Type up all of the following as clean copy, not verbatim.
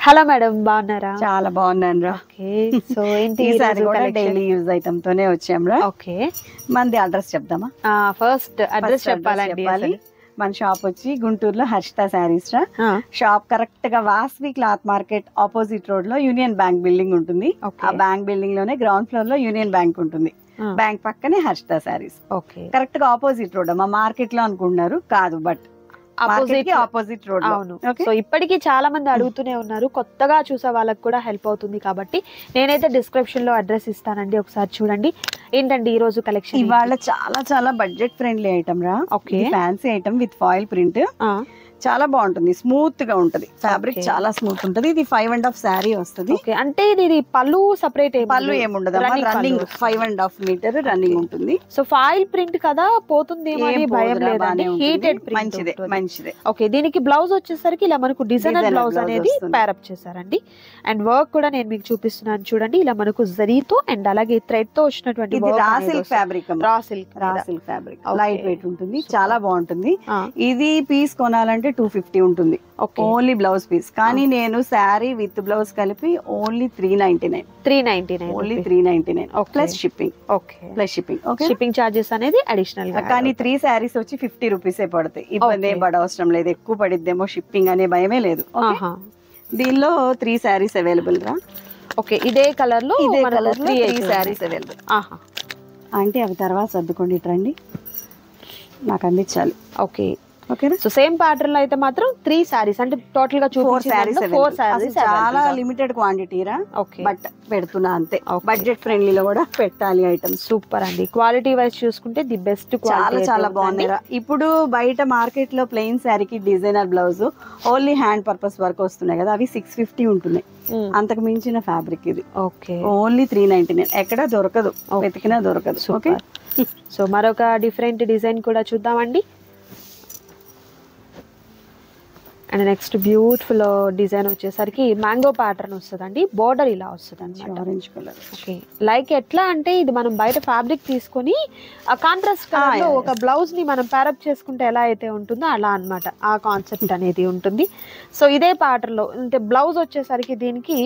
Hello madam, బాగున్నారా? చాలా బాగున్నాను రా. ఓకే, సో ఏంటి ఈసారి కూడా డైలీ యూజ్ ఐటమ్ తోనే వచ్చాం రా. ఓకే, మనది అడ్రస్ చెప్దామా? ఫస్ట్ అడ్రస్ చెప్పాలండి. మన షాప్ వచ్చి గుంటూరులో హర్షిత శారీస్ రా. షాప్ కరెక్ట్ గా Vasvi cloth market opposite road లో యూనియన్ బ్యాంక్ బిల్డింగ్ ఉంటుంది. ఆ బ్యాంక్ బిల్డింగ్ లోనే గ్రౌండ్ ఫ్లోర్ లో యూనియన్ బ్యాంక్ ఉంటుంది. బ్యాంక్ పక్కనే హర్షిత శారీస్. కరెక్ట్ గా ఆపోజిట్ రోడ్. మా మార్కెట్ లో అనుకుంటున్నారు, కాదు బట్ ఆపోజిట్ రోడ్. అవును. సో ఇప్పటికీ చాలా మంది అడుగుతూనే ఉన్నారు, కొత్తగా చూసే వాళ్ళకి కూడా హెల్ప్ అవుతుంది కాబట్టి నేనైతే డిస్క్రిప్షన్ లో అడ్రస్ ఇస్తానండి, ఒకసారి చూడండి. ఏంటండి ఈ రోజు కలెక్షన్? ఇవాళ చాలా చాలా బడ్జెట్ ఫ్రెండ్లీ ఐటమ్ రా. Okay, fancy item with foil print. చాలా బాగుంటుంది, స్మూత్ గా ఉంటది, ఫ్యాబ్రిక్ చాలా స్మూత్ ఉంటది. ఇది 5.5 శారీ వస్తుంది. అంటే ఇది పళ్ళు సెపరేట్? పళ్ళు ఏముండదు, రన్నింగ్ 5.5 మీటర్ రన్నింగ్ ఉంటుంది. సో ఫాయిల్ ప్రింట్ కదా, పోతుందేమో అని భయం లేదండి. హీటెడ్ ప్రింట్, మంచిదే మంచిదే. ఓకే, దీనికి బ్లౌజ్ వచ్చేసరికి ఇలా మనకు డిజైనర్ బ్లౌజ్ అనేది ప్యారప్ చేశారండి. అండ్ వర్క్ కూడా నేను మీకు చూపిస్తున్నాను చూడండి. ఇలా మనకు జరీతో అండ్ అలాగే థ్రెడ్ తో వచ్చినటువంటి raw silk fabric, light weight ఉంటుంది, చాలా బాగుంటుంది. ఇది పీస్ కొనాలంటే 250 ఉంటుంది ఓన్లీ బ్లౌజ్ పీస్. కానీ నేను శారీ విత్ బ్లౌజ్ కలిపి only 399 only 399 plus shipping. Okay, plus shipping. Okay, shipping charges అనేది అడిషనల్ గా. కానీ 3 శారీస్ వచ్చి 50 రూపీసే పడతాయి. ఇబ్బంది ఏం పడవసరం లేదు, ఎక్కువ పడిద్దేమో షిప్పింగ్ అనే భయమే లేదు. దీనిలో 3 శారీస్ అవైలబుల్ రా. ఓకే, ఇదే కలర్ లో 3 శారీస్ అవైలబుల్. అంటే అవి తర్వాత సర్దుకోండి, రండి నాకు అందించాలి. ఓకే ఓకేనా. సో సేమ్ ప్యాటర్న్ లో అయితే మాత్రం 3 శారీస్, అంటే టోటల్ గా 4 శారీస్. చాలా లిమిటెడ్ క్వాంటిటీ రా. ఓకే, బట్ పెడుతున్నా అంతే. బడ్జెట్ ఫ్రెండ్లీ లో కూడా పెట్టాలి ఐటమ్. సూపర్ అండి, క్వాలిటీ వైజ్ చూసుకుంటే ది బెస్ట్ క్వాలిటీ. చాలా బాగుంది రా. ఇప్పుడు బయట మార్కెట్ లో ప్లెయిన్ శారీకి designer blouse only hand purpose work వస్తున్నాయి కదా, అవి 650 ఉంటున్నాయి. అంతకు మించిన ఫ్యాబ్రిక్ ఇది. Okay, only 399. ఎక్కడ దొరకదు, వెతికినా దొరకదు. ఓకే, సో మరొక డిఫరెంట్ డిజైన్ కూడా చూద్దామండి. అండ్ నెక్స్ట్ బ్యూటిఫుల్ డిజైన్ వచ్చేసరికి మ్యాంగో ప్యాటర్న్ వస్తుందండి. బోర్డర్ ఇలా వస్తుంది అనమాట, ఆరెంజ్ కలర్. ఓకే, లైక్ ఎట్లా అంటే ఇది మనం బయట ఫ్యాబ్రిక్ తీసుకొని ఆ కాంట్రాస్ట్ కలర్ లో ఒక బ్లౌజ్ ని మనం ప్యారప్ చేసుకుంటే ఎలా అయితే ఉంటుందో అలా అన్నమాట, ఆ కాన్సెప్ట్ అనేది ఉంటుంది. సో ఇదే ప్యాటర్న్ లో అంటే బ్లౌజ్ వచ్చేసరికి దీనికి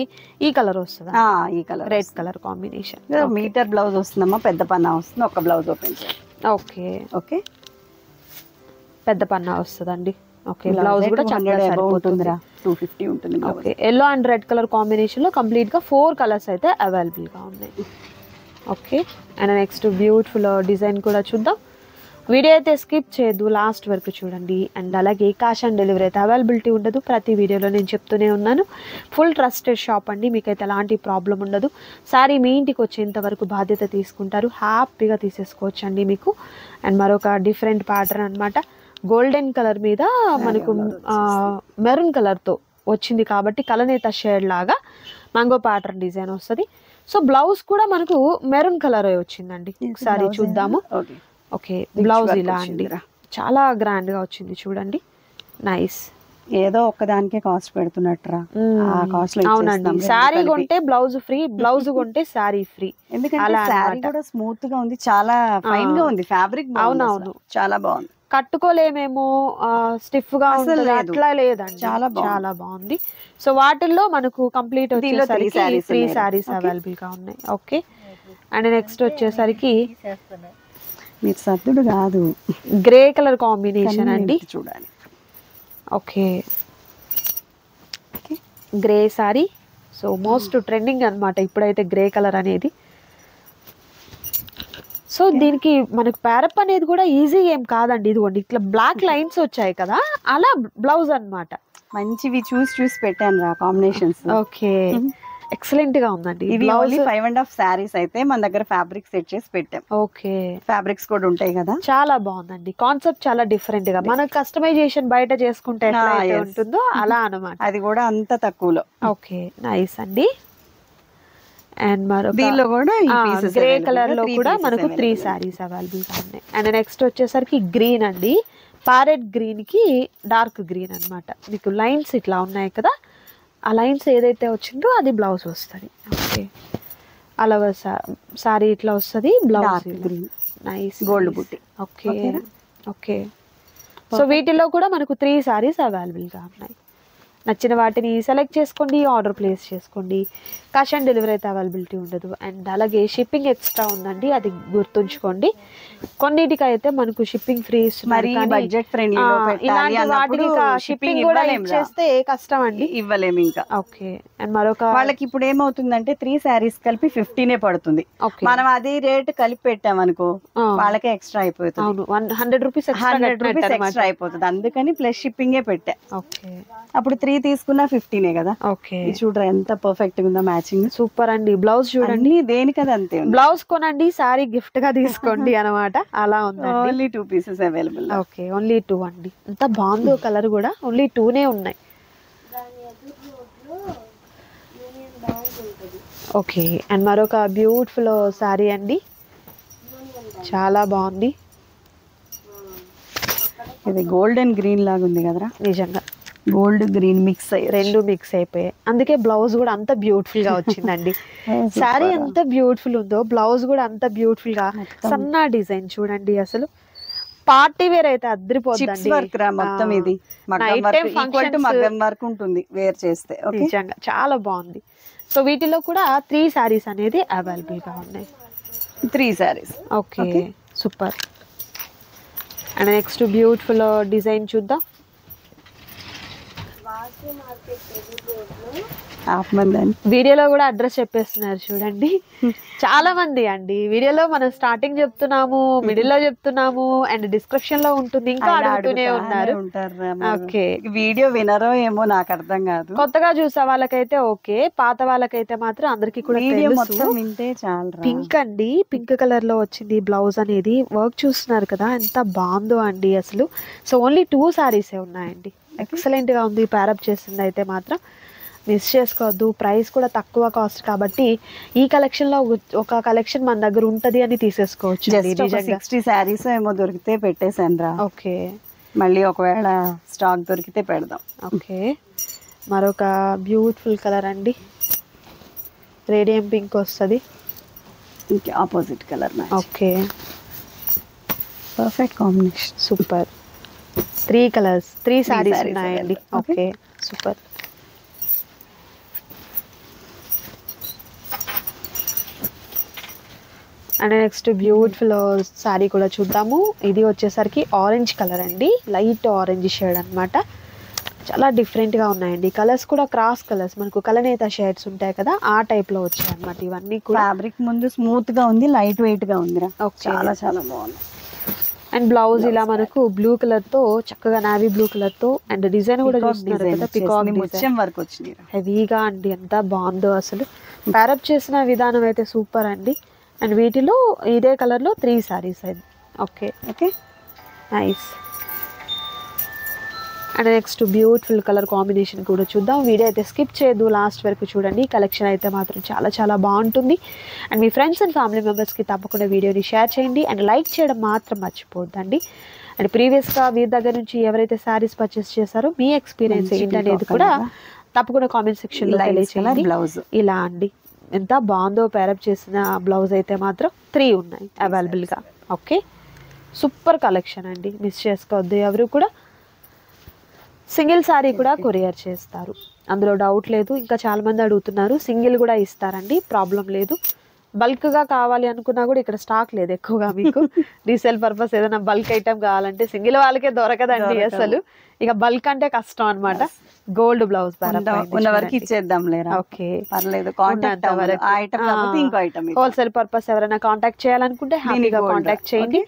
ఈ కలర్ వస్తుంది, ఈ colour red colour combination. Metre blouse వస్తుందమ్మా, పెద్ద పన్నా వస్తుంది. ఒక బ్లౌజ్ ఓపెన్ చేయండి. ఓకే ఓకే, పెద్ద పన్నా వస్తుందండి. ఓకే, బ్లౌజ్ కూడా చక్కగా సరిపోతుందిరా, 250 ఉంటుంది. Okay, yellow and red colour combination లో కంప్లీట్ గా 4 కలర్స్ అయితే అవైలబుల్ గా ఉన్నాయి. Okay, and next beautiful design కూడా చూద్దాం. వీడియో అయితే స్కిప్ చేయొద్దు, లాస్ట్ వరకు చూడండి. అండ్ అలాగే క్యాష్ ఆన్ డెలివరీ అయితే అవైలబిలిటీ ఉండదు, ప్రతి వీడియోలో నేను చెప్తూనే ఉన్నాను. ఫుల్ ట్రస్టెడ్ షాప్ అండి, మీకైతే ఎలాంటి ప్రాబ్లం ఉండదు. శారీ మీ ఇంటికి వచ్చేంత వరకు బాధ్యత తీసుకుంటారు, హ్యాపీగా తీసేసుకోవచ్చు అండి మీకు. అండ్ మరొక డిఫరెంట్ ప్యాటర్న్ అనమాట, గోల్డెన్ కలర్ మీద మనకు మెరూన్ కలర్ తో వచ్చింది కాబట్టి కలనేత షేడ్ లాగా మ్యాంగో ప్యాటర్న్ డిజైన్ వస్తుంది. సో బ్లౌజ్ కూడా మనకు మెరూన్ కలర్ వచ్చిందండి, ఒకసారి చూద్దాము. ఓకే, బ్లౌజ్ ఇలా అండి, చాలా గ్రాండ్ గా వచ్చింది చూడండి, నైస్. ఏదో ఒక్కదానికే కాస్ట్ పెడుతున్నట్రా. అవునండి, శారీ కొంటే బ్లౌజ్ ఫ్రీ, బ్లౌజ్ కొంటే శారీ ఫ్రీ. ఎందుకంటే శారీ కూడా స్మూత్ గా ఉంది, చాలా ఫైన్ గా ఉంది ఫ్యాబ్రిక్. అవునవును, చాలా బాగుంది. కట్టుకోలేమేమో, స్టిఫ్ గా ఉంటుంది, అట్లా లేదండి, చాలా బాగుంది. సో వాటిల్లో మనకు కంప్లీట్ వచ్చేసరికి 3 శారీస్ అవైలబుల్ గా ఉన్నాయి. ఓకే, అండ్ నెక్స్ట్ వచ్చేసరికి మీరు సర్దుడు కాదు, గ్రే కలర్ కాంబినేషన్ అండి, చూడాలి. Okay, grey sorry. So most trending అనమాట ఇప్పుడైతే గ్రే కలర్ అనేది. సో దీనికి మనకు ప్యారప్ అనేది కూడా ఈజీ ఏం కాదండి. ఇదిగోండి ఇట్లా బ్లాక్ లైన్స్ వచ్చాయి కదా, అలా బ్లౌజ్ అన్నమాట. మంచివి చూసి పెట్టాను రా కాంబినేషన్స్. ఓకే, ఎక్సలెంట్ గా ఉందండి. ఇది ఓన్లీ 5.5 శారీస్ అయితే మన దగ్గర ఫ్యాబ్రిక్ సెట్ చేసి పెట్టాం. ఓకే, ఫ్యాబ్రిక్స్ కూడా ఉంటాయి కదా, చాలా బాగుందండి. కాన్సెప్ట్ చాలా డిఫరెంట్ గా, మన కస్టమైజేషన్ బయట చేసుకుంటే ఎట్లా ఉంటుందో అలా అన్నమాట, అది కూడా అంత తక్కువలో. ఓకే, నైస్ అండి. అండ్ మరొక దీనిలో కూడా గ్రే కలర్ లో కూడా మనకు 3 శారీస్ అవైలబుల్ గా ఉన్నాయి. అండ్ నెక్స్ట్ వచ్చేసరికి గ్రీన్ అండి, ప్యారెట్ గ్రీన్ కి డార్క్ గ్రీన్ అన్నమాట. మీకు లైన్స్ ఇట్లా ఉన్నాయి కదా, ఆ లైన్స్ ఏదైతే వచ్చిందో అది బ్లౌజ్ వస్తుంది. ఓకే, అలా సారీ ఇట్లా వస్తుంది, బ్లౌజ్ గ్రీన్, నైస్ గోల్డ్ బుట్టి. ఓకే ఓకే, సో వీటిలో కూడా మనకు 3 శారీస్ అవైలబుల్ గా ఉన్నాయి. నచ్చిన వాటిని సెలెక్ట్ చేసుకోండి, ఆర్డర్ ప్లేస్ చేసుకోండి. క్యాష్ ఆన్ డెలివరీ అయితే అవైలబిలిటీ ఉండదు. అండ్ అలాగే షిప్పింగ్ ఎక్స్ట్రా ఉందండి, అది గుర్తుంచుకోండి. కొన్నిటికి అయితే మనకు షిప్పింగ్ ఫ్రీ ఇస్తున్నారు, బడ్జెట్ ఫ్రెండ్లీ ఇలాంటి వాటికి షిప్పింగ్ కూడా ఇచ్చేస్తే కష్టం అండి, ఇవ్వలేము ఇంకా. ఓకే. అండ్ మరొక వాళ్ళకి ఇప్పుడు ఏమవుతుందంటే 3 శారీస్ కలిపి 15 పడుతుంది. మనం అది రేట్ కలిపి పెట్టామనుకో వాళ్ళకే ఎక్స్ట్రా అయిపోతుంది. అవును, 100 రూపీస్ ఎక్స్ట్రా అయిపోతుంది. అందుకని ప్లస్ షిప్పింగే పెట్టా. ఓకే, అప్పుడు 3 తీసుకున్నా 15 కదా. ఓకే, చూడరా ఎంత పర్ఫెక్ట్ గా ఉందో మ్యాచింగ్. సూపర్ అండి. బ్లౌజ్ చూడండి, దేనికది అంతే. బ్లౌజ్ కొనండి, సారీ గిఫ్ట్ గా తీసుకోండి అనమాట, అలా ఉంది. Only 2 pieces available. Okay, only 2 అండి. ఎంత బాగుందో కలర్ కూడా, ఓన్లీ 2నే ఉన్నాయి. ఓకే. అండ్ మరొక బ్యూటిఫుల్ సారీ అండి, చాలా బాగుంది. ఇది గోల్డెన్ గ్రీన్ లాగా ఉంది కదరా, నిజంగా గోల్డ్ గ్రీన్ మిక్స్ అయ్యి రెండు మిక్స్ అయిపోయాయి. అందుకే బ్లౌజ్ కూడా అంత బ్యూటిఫుల్ గా వచ్చిందండి. సారీ ఎంత బ్యూటిఫుల్ ఉందో బ్లౌజ్ కూడా అంత బ్యూటిఫుల్ గా, సన్న డిజైన్ చూడండి, అసలు పార్టీ వేర్ అయితే అద్రిపోతుంది. మొత్తం ఇది మగ్గం వర్క్ ఉంటుంది వేర్ చేస్తే. నిజంగా చాలా బాగుంది. సో వీటిలో కూడా 3 సారీస్ అనేది అవైలబుల్ గా ఉన్నాయి. 3 saris. Okay, super. And next beautiful design చూద్దాం. వీడియోలో కూడా అడ్రస్ చెప్పేస్తున్నారు చూడండి, చాలా మంది అండి. వీడియోలో మనం స్టార్టింగ్ చెప్తున్నాము, మిడిల్ లో చెప్తున్నాము, అండ్ డిస్క్రిప్షన్ లో ఉంటుంది, ఇంకా అడుగుతూనే ఉన్నారు. ఓకే, వీడియో వినరో ఏమో నాకు అర్థం కాదు. కొత్తగా చూసే వాళ్ళకైతే ఓకే, పాత వాళ్ళకైతే మాత్రం అందరికి కూడా వింటే చాలు. పింక్ అండి, పింక్ కలర్ లో వచ్చింది బ్లౌజ్ అనేది. వర్క్ చూస్తున్నారు కదా ఎంత బాగుందో అండి అసలు. సో ఓన్లీ 2 సారీసే ఉన్నాయండి. ఎక్సలెంట్ గా ఉంది. ప్యారప్ చేసింది అయితే మాత్రం మిస్ చేసుకోవద్దు. ప్రైస్ కూడా తక్కువ కాస్ట్ కాబట్టి ఈ కలెక్షన్ లో ఒక కలెక్షన్ మన దగ్గర ఉంటది అని తీసేసుకోవచ్చు. 60 శారీస్ ఏమో దొరికితే పెట్టేసాను రా. ఓకే, మళ్ళీ ఒకవేళ స్టాక్ దొరికితే పెడదాం. ఓకే, మరొక బ్యూటిఫుల్ కలర్ అండి, రేడియం పింక్ వస్తుంది. ఇంకా opposite colour. Okay, perfect combination, super. 3 colours, 3 saris ఉన్నాయండి. Okay, super. And next beautiful sari కూడా చూద్దాము. ఇది వచ్చేసరికి ఆరెంజ్ కలర్ అండి, లైట్ ఆరెంజ్ షేడ్ అనమాట. చాలా డిఫరెంట్గా ఉన్నాయండి. కలర్స్ కూడా క్రాస్ కలర్స్, మనకు కలనేత షేడ్స్ ఉంటాయి కదా, ఆ టైప్లో వచ్చాయి అనమాట. ఇవన్నీ కూడా ఫ్యాబ్రిక్ ముందు స్మూత్గా ఉంది, లైట్ వెయిట్గా ఉందిరా. చాలా చాలా బాగుంది. అండ్ బ్లౌజ్ ఇలా మనకు బ్లూ కలర్తో చక్కగా, నావీ బ్లూ కలర్తో, అండ్ డిజైన్ కూడా చూస్తున్నారు కదా, పికాక్ డిజైన్ వర్క్ వచ్చింది హెవీగా అండి. ఎంత బాగుందో అసలు. ప్యారప్ చేసిన విధానం అయితే సూపర్ అండి. అండ్ వీటిలో ఇదే కలర్లో 3 సారీస్ అయింది. Okay, okay, nice. And next beautiful colour combination కూడా చూద్దాం. వీడియో అయితే స్కిప్ చేయదు, లాస్ట్ వరకు చూడండి. కలెక్షన్ అయితే మాత్రం చాలా చాలా బాగుంటుంది. And me friends and family మెంబర్స్కి తప్పకుండా వీడియోని షేర్ చేయండి, అండ్ లైక్ చేయడం మాత్రం మర్చిపోద్దండి. అండ్ ప్రీవియస్గా వీరి దగ్గర నుంచి ఎవరైతే శారీస్ పర్చేస్ చేశారో మీ ఎక్స్పీరియన్స్ ఏంటనేది కూడా తప్పకుండా కామెంట్ సెక్షన్లో తెలియచేయండి. బ్లౌజ్ ఇలా అండి, ఎంత బాగుందో. ప్యారప్ చేసిన బ్లౌజ్ అయితే మాత్రం 3 ఉన్నాయి అవైలబుల్గా. ఓకే, సూపర్ కలెక్షన్ అండి, మిస్ చేసుకోవద్దు ఎవరు కూడా. సింగిల్ సారీ కూడా కొరియర్ చేస్తారు, అందులో డౌట్ లేదు. ఇంకా చాలామంది అడుగుతున్నారు, సింగిల్ కూడా ఇస్తారండి, ప్రాబ్లం లేదు. బల్క్గా కావాలి అనుకున్నా కూడా ఇక్కడ స్టాక్ లేదు ఎక్కువగా. మీకు రీసేల్ పర్పస్ ఏదైనా బల్క్ ఐటమ్ కావాలంటే సింగిల్ వాళ్ళకే దొరకదండి అసలు. ఇక బల్క్ అంటే కష్టం అనమాట. గోల్డ్ బ్లౌజ్ ఉన్న వరకు ఇచ్చేద్దాం లేరా. ఓకే, పర్లేదు. హోల్సేల్ పర్పస్ ఎవరైనా కాంటాక్ట్ చేయాలనుకుంటే హ్యాపీగా కాంటాక్ట్ చేయండి.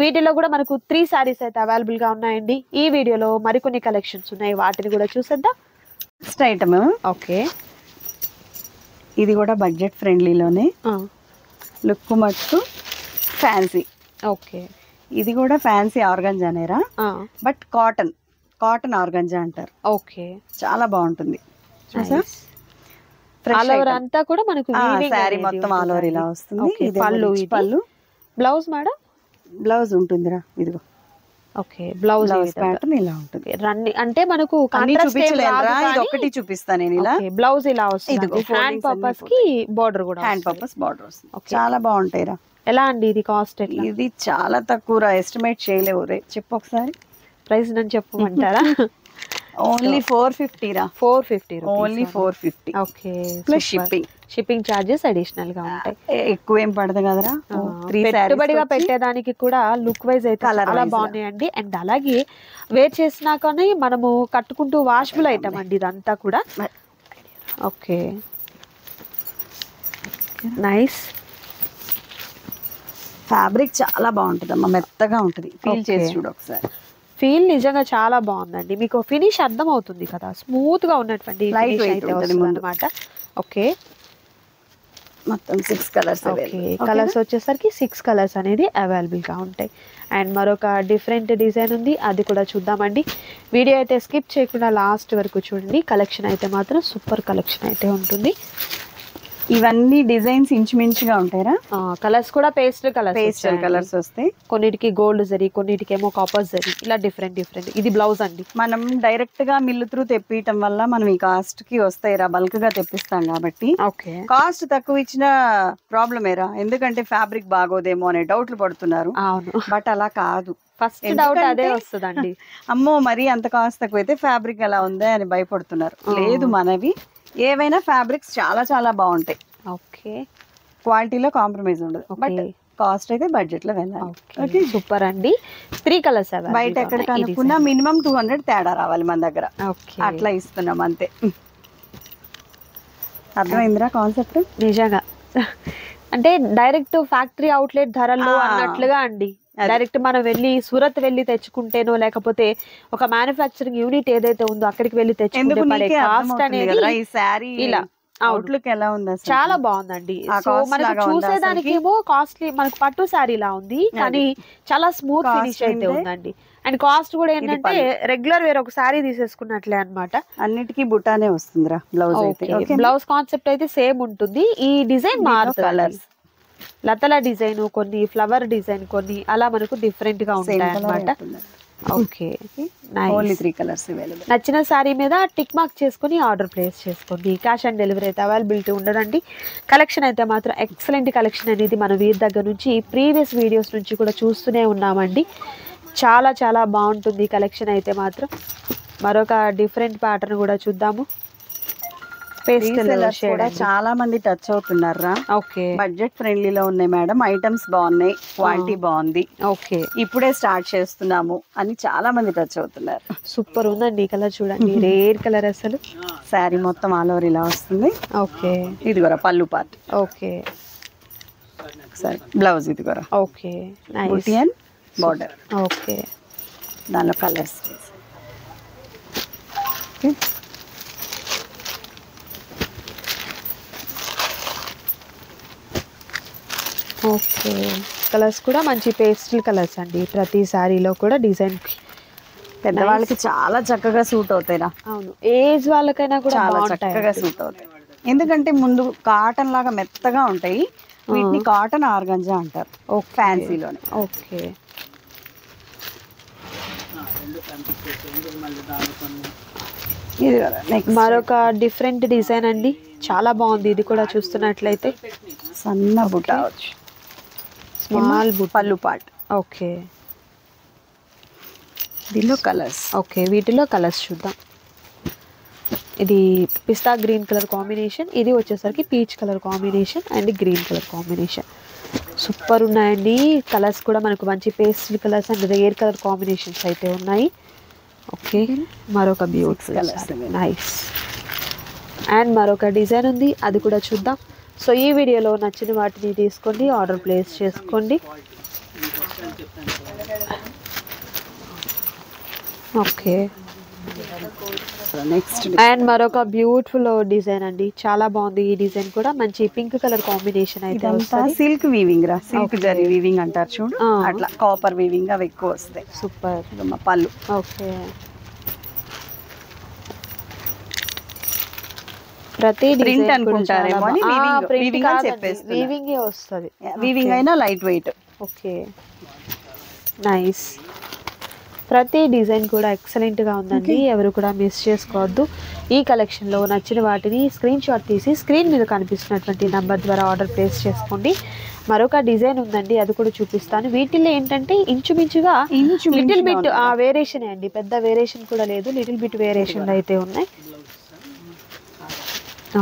వీటిలో కూడా మనకు 3 సారీస్ అయితే అవైలబుల్ గా ఉన్నాయండి. ఈ వీడియోలో మరికొన్ని కలెక్షన్స్ ఉన్నాయి, వాటిని కూడా చూసేద్దాం. Next item. ఓకే, ఇది కూడా బడ్జెట్ ఫ్రెండ్లీలోనే, లుక్ మట్టు ఫ్యాన్సీ. ఓకే, ఇది కూడా ఫ్యాన్సీ ఆర్గంజానేరా, బట్ కాటన్ ఆర్గంజా అంటారు. ఓకే, చాలా బాగుంటుంది. ఆల్ ఓవర్ అంతా కూడా మనకు సారీ మొత్తం ఆల్ ఓవర్ ఇలా వస్తుంది. పళ్ళు, బ్లౌజ్ మేడం, బ్లౌజ్ ఉంటుందిరా. ఇదిగో ఓకే, బ్లౌజ్ ప్యాటర్న్ ఇలా ఉంటుంది. అంటే మనకు ఒకటి చూపిస్తాను నేను. ఇలా బ్లౌజ్ ఇలా వస్తుంది. హ్యాండ్ పర్పస్ కి బోర్డర్ కూడా, హ్యాండ్ పర్పస్ బోర్డర్ వస్తుంది. చాలా బాగుంటాయి రా. ఎలా అండి ఇది కాస్ట్? ఇది చాలా తక్కువ రా, ఎస్టిమేట్ చేయలేవు. రే చెప్పు ఒకసారి ప్రైస్ నన్ను చెప్పమంటారా? ఓన్లీ 450 రా, 450 only 450. Okay, plus shipping. Shipping charges additional గా ఉంటాయి. ఎక్కువ ఏం పడదు కదరా. పెట్టుబడిగా పెట్టేదానికి కూడా లుక్ వైజ్ అయితే చాలా బాగున్నాయండి. అండ్ అలాగే వేర్ చేసినాకనే మనము కట్టుకుంటూ వాషబుల్ ఐటమ్ అండి ఇదంతా కూడా. Okay, nice. ఫ్యాబ్రిక్ చాలా బాగుంటుందమ్మా, మెత్తగా ఉంటుంది. ఫీల్ చేసి చూడు ఒకసారి. ఫీల్ నిజంగా చాలా బాగుందండి. మీకు ఫినిష్ అర్థం అవుతుంది కదా, స్మూత్ గా ఉన్నటువంటి లైట్ వెయిట్ అన్నమాట. ఓకే, మొత్తం 6 కలర్స్. కలర్స్ వచ్చేసరికి 6 కలర్స్ అనేది అవైలబుల్ గా ఉంటాయి. అండ్ మరొక డిఫరెంట్ డిజైన్ ఉంది, అది కూడా చూద్దామండి. వీడియో అయితే స్కిప్ చేయకుండా లాస్ట్ వరకు చూడండి. కలెక్షన్ అయితే మాత్రం సూపర్ కలెక్షన్ అయితే ఉంటుంది. ఇవన్నీ డిజైన్స్ ఇంచుమించుగా ఉంటాయరా. కలర్స్ కూడా పేస్టల్ కలర్స్ వస్తాయి. కొన్నిటికి గోల్డ్ జరీ, కొన్నిటికేమో కాపర్ జరీ, ఇలా డిఫరెంట్. ఇది బ్లౌజ్ అండి. మనం డైరెక్ట్ గా మిల్లు త్రూ తెప్పియటం వల్ల మనం ఈ కాస్ట్ కి వస్తాయిరా, బల్క్ గా తెప్పిస్తాం కాబట్టి. ఓకే, కాస్ట్ తక్కువ ఇచ్చిన ప్రాబ్లమేరా, ఎందుకంటే ఫ్యాబ్రిక్ బాగోదేమో అనే డౌట్లు పడుతున్నారు. అవును, బట్ అలా కాదు. ఫస్ట్ డౌట్ అదే వస్తుందండి. అమ్మో మరి అంత కాస్ట్ తక్కువ అయితే ఫ్యాబ్రిక్ ఎలా ఉందా అని భయపడుతున్నారు. లేదు, మనవి ఏవైనా ఫ్యాబ్రిక్స్ చాలా చాలా బాగుంటాయి. ఓకే, క్వాలిటీలో కాంప్రమైజ్ ఉండదు. బట్ కాస్ట్ అయితే బడ్జెట్ లో వెళ్ళాలి. ఓకే, సూపర్ అండి. 3 కలర్స్ బయట ఎక్కడ కనుక్కున్నా మినిమం 200 తేడా రావాలి మన దగ్గర. అట్లా ఇస్తున్నాం అంతే. అర్థమైందిరా కాన్సెప్ట్? నిజంగా అంటే డైరెక్ట్ ఫ్యాక్టరీ అవుట్లెట్ ధరలు అన్నట్లుగా అండి. డైరెక్ట్ మనం వెళ్ళి సూరత్ వెళ్ళి తెచ్చుకుంటేనో, లేకపోతే ఒక మ్యానుఫ్యాక్చరింగ్ యూనిట్ ఏదైతే ఉందో అక్కడికి వెళ్ళి తెచ్చుకుంటే పడే కాస్ట్ అనేది ఇలా అవుట్లుక్ ఎలా ఉంది, చాలా బాగుందండి. సో మనకు చూసేదానికి ఏమో కాస్ట్లీ, మనకు పట్టు శారీ లా ఉంది, కానీ చాలా స్మూత్ ఫినిష్ అయితే ఉందండి. అండ్ కాస్ట్ కూడా ఏంటంటే రెగ్యులర్ వేర్ ఒక శారీ తీసేసుకున్నట్లే అన్నమాట. అన్నిటికీ బుటానే వస్తుందిరా బ్లౌజ్ అయితే. బ్లౌజ్ కాన్సెప్ట్ అయితే సేమ్ ఉంటుంది. ఈ డిజైన్ మారుతుంది. కలర్స్ లతల డిజైన్ కొన్ని, ఫ్లవర్ డిజైన్ కొన్ని, అలా మనకు డిఫరెంట్ గా ఉంటాయి అన్నమాట. Okay, only 3 colours available. నచ్చిన శారీ మీద టిక్ మార్క్ చేసుకుని ఆర్డర్ ప్లేస్ చేసుకోండి. క్యాష్ ఆన్ డెలివరీ అయితే అవైలబిలిటీ ఉండదండి. కలెక్షన్ అయితే మాత్రం ఎక్సలెంట్ కలెక్షన్ అనేది మన వీరి దగ్గర నుంచి ప్రీవియస్ వీడియోస్ నుంచి కూడా చూస్తూనే ఉన్నామండి. చాలా చాలా బాగుంటుంది కలెక్షన్ అయితే మాత్రం. మరొక డిఫరెంట్ ప్యాటర్న్ కూడా చూద్దాము. కూడా చాలా మంది టచ్ అవుతున్నారా. ఓకే, బడ్జెట్ ఫ్రెండ్లీలో ఉన్నాయి మేడం, ఐటమ్స్ బాగున్నాయి, క్వాలిటీ బాగుంది, ఓకే ఇప్పుడే స్టార్ట్ చేస్తున్నాము అని చాలా మంది టచ్ అవుతున్నారు. సూపర్ ఉందండి కలర్ చూడండి, రేర్ కలర్ అసలు. శారీ మొత్తం ఆల్ ఓవర్ ఇలా వస్తుంది. ఓకే, ఇది కూడా పళ్ళు పార్ట్. ఓకే, సరే బ్లౌజ్ ఇది కూడా. ఓకే, బుటియన్ బార్డర్. ఓకే, దానిలో కలర్స్. ఓకే, కలర్స్ కూడా మంచి పేస్టల్ కలర్స్ అండి. ప్రతి శారీలో కూడా డిజైన్ పెద్దవాళ్ళకి చాలా చక్కగా సూట్ అవుతాయిరా. అవును, ఏజ్ వాళ్ళకైనా కూడా చాలా చక్కగా సూట్ అవుతాయి. ఎందుకంటే ముందు కాటన్ లాగా మెత్తగా ఉంటాయి, వీటిని కాటన్ ఆర్గంజా అంటారు ఫ్యాన్సీలోనే. ఓకే, ఇది మరొక డిఫరెంట్ డిజైన్ అండి, చాలా బాగుంది. ఇది కూడా చూస్తున్నట్లయితే సన్న బుట్ట, స్మాల్ పళ్ళు పార్ట్. ఓకే, దీనిలో కలర్స్. ఓకే, వీటిలో కలర్స్ చూద్దాం. ఇది పిస్తా గ్రీన్ కలర్ కాంబినేషన్, ఇది వచ్చేసరికి peach colour combination and green colour combination. Super ఉన్నాయండి కలర్స్ కూడా. మనకు మంచి pastel colours and rare colour combinations అయితే ఉన్నాయి. ఓకే, మరొక బ్యూటిఫుల్ కలర్స్, నైస్. అండ్ మరొక డిజైన్ ఉంది, అది కూడా చూద్దాం. సో ఈ వీడియోలో నచ్చిన వాటిని తీసుకోండి, ఆర్డర్ ప్లేస్ చేసుకోండి. ఓకే, నెక్స్ట్ అండ్ మరొక బ్యూటిఫుల్ డిజైన్ అండి, చాలా బాగుంది. ఈ డిజైన్ కూడా మంచి పింక్ కలర్ కాంబినేషన్ అయితే వస్తుంది. సిల్క్ వీవింగ్ రా, సిల్క్ జరీ వీవింగ్ అంటారు చూడు, అట్లా కాపర్ వీవింగ్ అవి ఎక్కువ వస్తాయి. సూపర్. పళ్ళు. ఓకే, ప్రతి ప్రింట్ అనుకుంటారేమో అని వీవింగ్ అని చెప్పేసి వీవింగ్ వస్తుంది. వీవింగ్ అయినా లైట్ వెయిట్. Okay, nice. ప్రతి డిజైన్ కూడా ఎక్సలెంట్ గా ఉందండి. ఎవరు కూడా మిస్ చేసుకోవద్దు. ఈ కలెక్షన్ లో నచ్చిన వాటిని స్క్రీన్ షాట్ తీసి స్క్రీన్ మీద కనిపిస్తున్నటువంటి నంబర్ ద్వారా ఆర్డర్ ప్లేస్ చేసుకోండి. మరొక డిజైన్ ఉందండి, అది కూడా చూపిస్తాను. వీటిల్లో ఏంటంటే ఇంచుమించుగా లిటిల్ బిట్ వేరియేషన్ అండి, పెద్ద వేరియేషన్ కూడా లేదు, లిటిల్ బిట్ వేరియేషన్ అయితే ఉన్నాయి.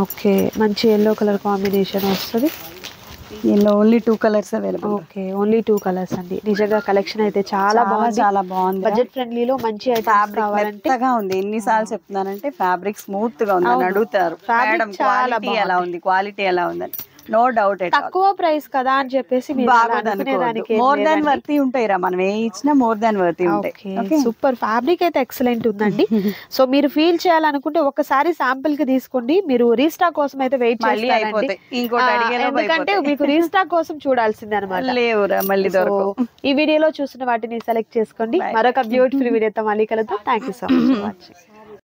ఓకే, మంచి ఎల్లో కలర్ కాంబినేషన్ వస్తుంది. దీనిలో only 2 colours available. Okay, only 2 colours అండి. నిజంగా కలెక్షన్ అయితే చాలా బాగుంది. బడ్జెట్ ఫ్రెండ్లీలో మంచి ఐటమ్స్ కావాలంటే ఉంది. ఎన్నిసార్లు చెప్తున్నానంటే ఫ్యాబ్రిక్ స్మూత్ గా ఉందని అడుగుతారు. మేడం క్వాలిటీ ఎలా ఉంది, క్వాలిటీ ఎలా ఉందని. No doubt. తక్కువ ప్రైస్ కదా అని చెప్పేసి మోర్ దాన్ వర్తీ ఉంటాయి రా, మనం ఏ ఇచ్చినా మోర్ దాన్ వర్తీ ఉంటాయి. సూపర్ ఫ్యాబ్రిక్ అయితే ఎక్సలెంట్ ఉందండి. సో మీరు ఫీల్ చేయాలనుకుంటే ఒకసారి శాంపిల్ కి తీసుకోండి. మీరు రీస్టాక్ కోసం అయితే వెయిట్ చేయాలి, ఎందుకంటే మీకు రీస్టాక్ కోసం చూడాల్సిందే అనమాట. మళ్ళీ ఈ వీడియోలో చూసిన వాటిని సెలెక్ట్ చేసుకోండి. మరొక బ్యూటిఫుల్ వీడియోతో మళ్ళీ కలుద్దాం. Thank you so much for watching.